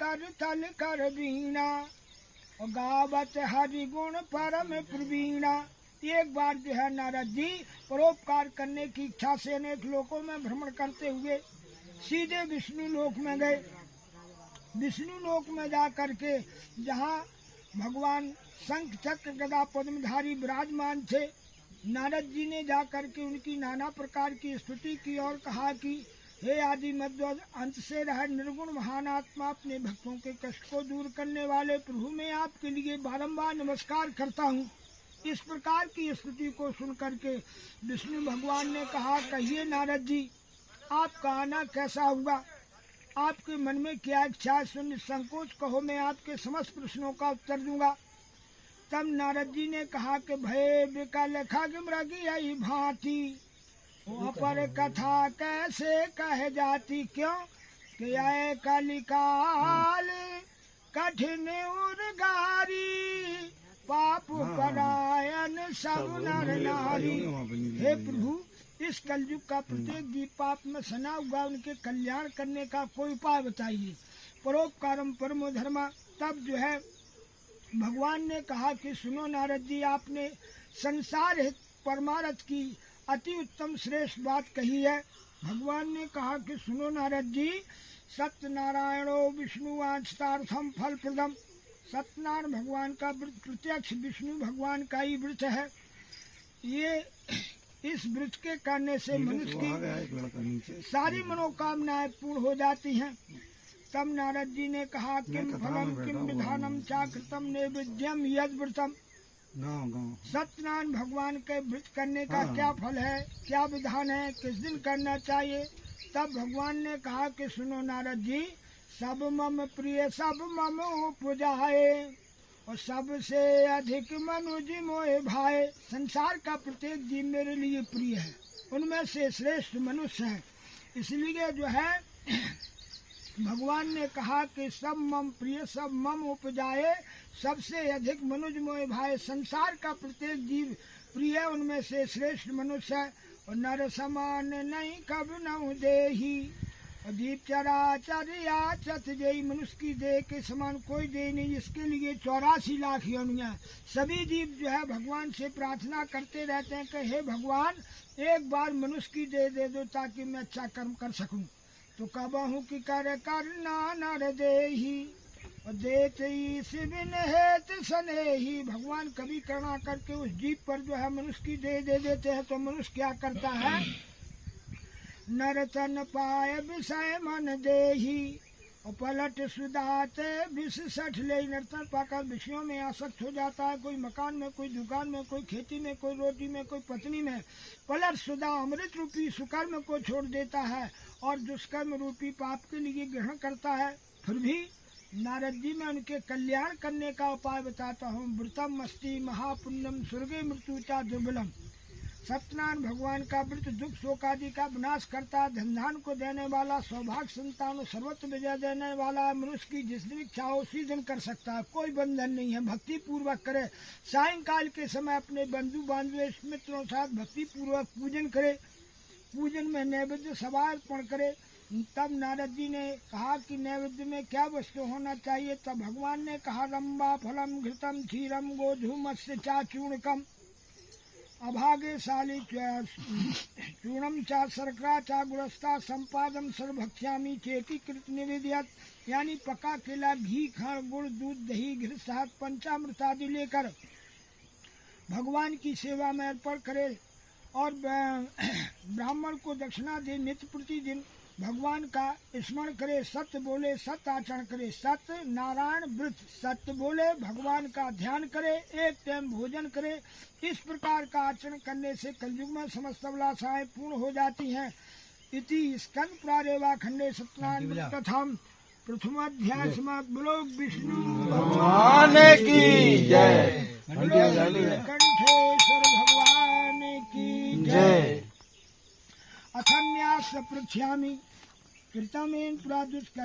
कर तल कर बीणा और गावत हरि गुण परम प्रवीणा। एक बार जो है नारद जी परोपकार करने की इच्छा से अनेक लोकों में भ्रमण करते हुए सीधे विष्णु लोक में गए। विष्णु लोक में जा करके जहाँ भगवान शंख चक्र गदा पद्मधारी विराजमान थे, नारद जी ने जा करके उनकी नाना प्रकार की स्तुति की और कहा कि हे आदि मध्य अंत से रह निर्गुण महान आत्मा, अपने भक्तों के कष्ट को दूर करने वाले प्रभु, मैं आपके लिए बारंबार नमस्कार करता हूँ। इस प्रकार की स्तुति को सुन करके विष्णु भगवान ने कहा, कहिए नारद जी, आपका आना कैसा हुआ, आपके मन में क्या इच्छा है, सुन संकोच कहो, मैं आपके समस्त प्रश्नों का उत्तर दूंगा। तब नारद जी ने कहा कि भय विकल खग मृग यही भांति, पर कथा कैसे कह जाती, क्यों कि आए कलिकाल कठिन उर्गारी, पाप परायण सब नर नारी। हे प्रभु, इस कलयुग का प्रत्येक जीव पाप में सना हुआ, उनके कल्याण करने का कोई उपाय बताइए। परोपकारम परमो धर्मा। तब जो है भगवान ने कहा कि सुनो नारद जी, आपने संसार हित परमार्थ की अति उत्तम श्रेष्ठ बात कही है। भगवान ने कहा कि सुनो नारद जी, सत्यनारायणो विष्णु आंचतार्थम फल प्रदम। सत्यनारायण भगवान का व्रत प्रत्यक्ष विष्णु भगवान का ही व्रत है। ये इस व्रत के करने से मनुष्य की सारी मनोकामनाएं पूर्ण हो जाती हैं। तब नारद जी ने कहा, किम फलम किम विधानम चाकृतम नैवेद्यम यद व्रतम। सत्यनारायण भगवान के व्रत करने का क्या फल है, क्या विधान है, किस दिन करना चाहिए। तब भगवान ने कहा कि सुनो नारद जी, सब मम प्रिय सब मम उपजाए, और सबसे अधिक मनुज मोह भाए। संसार का प्रत्येक जीव मेरे लिए प्रिय है, उनमें से श्रेष्ठ मनुष्य है। इसलिए जो है भगवान ने कहा कि सब मम प्रिय सब मम उपजाए, सबसे अधिक मनुज मोह भाए। संसार का प्रत्येक जीव प्रिय, उनमें से श्रेष्ठ मनुष्य है। और नर समान नहीं कब न देही, दीप चराचर्या चत जय। मनुष्य की देह के समान कोई देह नहीं, इसके लिए 84 लाख योनियां। सभी जीव जो है भगवान से प्रार्थना करते रहते हैं कि हे भगवान, एक बार मनुष्य की देह दे दो ताकि मैं अच्छा कर्म कर सकूं। तो कहूँ कि कर करना नर देही, और देते बिन हेत स्नेही। भगवान कभी करुणा करके उस जीव पर जो है मनुष्य की देह दे देते हैं। तो मनुष्य क्या करता है, नर तन पाए विषय मन देही, और पलट सुदाते विष सठ ले। नर्तन पाकर विषयों में आसक्त हो जाता है। कोई मकान में, कोई दुकान में, कोई खेती में, कोई रोटी में, कोई पत्नी में। पलट सुदा अमृत रूपी सुकर्म को छोड़ देता है और दुष्कर्म रूपी पाप के लिए ग्रहण करता है। फिर भी नारद जी मैं उनके कल्याण करने का उपाय बताता हूँ। व्रतम अस्ति महापुण्यम स्वर्गे मृत्युचा दुर्बलम। सत्यनारायण भगवान का व्रत दुख शोक आदि का विनाश करता है, धन धान को देने वाला, सौभाग्य संतान सर्वत्र विजय देने वाला। मनुष्य की जिस दिन इच्छा हो उसी दिन कर सकता है, कोई बंधन नहीं है। भक्ति पूर्वक करे, सायंकाल के समय अपने बंधु बांधव मित्रों साथ भक्ति पूर्वक पूजन करे, पूजन में नैवेद्य सवार अर्पण करे। तब नारद जी ने कहा कि नैवेद्य में क्या वस्तु होना चाहिए। तब भगवान ने कहा, रंबा फलम घृतम क्षीरम गोधू मत्स्य चा चूर्णकम, अभागे शाली चूर्णम चा शर्करा चा गुरस्ता संपादम सर्वभक्ष्यामी चेती कृत निवेदियत। यानी पका केला, घी, खंड, गुड़, दूध, दही, घृत, शहद, पंचामृत आदि लेकर भगवान की सेवा में अर्पण करे और ब्राह्मण को दक्षिणा दे। नित्य प्रतिदिन भगवान का स्मरण करे, सत्य बोले, सत्य आचरण करे। सत्य नारायण व्रत, सत्य बोले, भगवान का ध्यान करे, एक टाइम भोजन करे। इस प्रकार का आचरण करने से कलयुग में समस्त अभिलाषाएं पूर्ण हो जाती हैं। इति स्कंद प्रारेवा खंडे सत्यनारायण कथा प्रथमाध्याय समाप्त। बोलो विष्णु भगवान की जय। कंठेश्वर भगवान की जय। अथन्यास पृच्छामि कृतमेन प्रादुष्ट